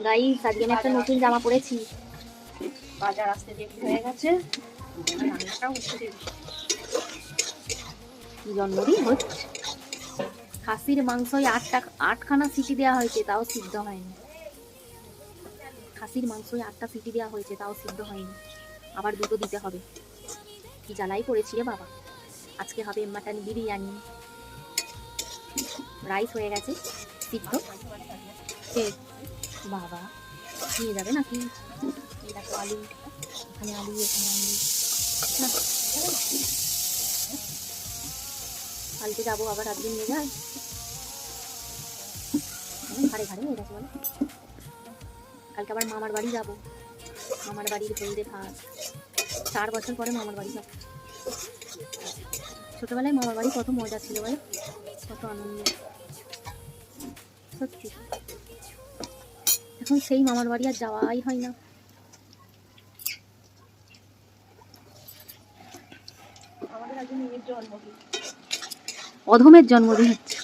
Guys আজকে আমি একটা নতুন জামা পরেছি। বাজার আসতে দেরি হয়ে গেছে, রান্নাটাও হচ্ছে দেরি। জন্মদিন হচ্ছে। খাসির মাংসই আটখানা সিটি দেওয়া হয়েছে, তাও সিদ্ধ হয়নি। খাসির মাংসই 8টা সিটি দেওয়া হয়েছে, তাও সিদ্ধ হয়নি। আবার 2টো দিতে হবে। কি জ্বালাই পড়েছি রে বাবা। আজকে হবে মাটন বিরিয়ানি। রাইস হয়ে গেছে সিদ্ধ। বাবা নিয়ে যাবে নাকি? এই দেখো আলু, এখানে আলু, এখানে আলু। না, কালকে যাবো আবার, আজকে নিয়ে যায়। ঘাড়ে ঘাড়ে নিয়ে গেছে বলে। কালকে আবার মামার বাড়ি যাবো। মামার বাড়ির হলদে ভাত। 4 বছর পরে মামার বাড়ি যাবো। ছোটবেলায় মামার বাড়ি কত মজা ছিল বলে, কত আনন্দ। সত্যি এখন সেই মামার বাড়ি আর যাওয়াই হয় না। আমাদের আজকে মেয়ের জন্মদিন, অধমের জন্মদিন হচ্ছে।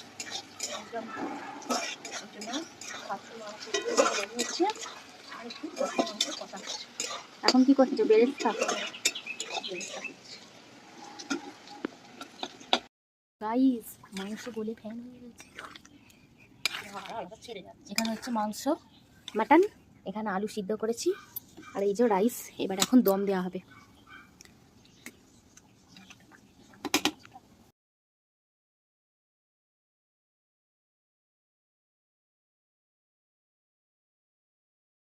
এখন কি করছো? বেরেস্তা। গাইস মাংস গলে ফ্যান হয়ে গেছে। এখানে হচ্ছে মাংস মাটন, এখানে আলু সিদ্ধ করেছি, আর এই যে রাইস। এবার এখন দম দেওয়া হবে।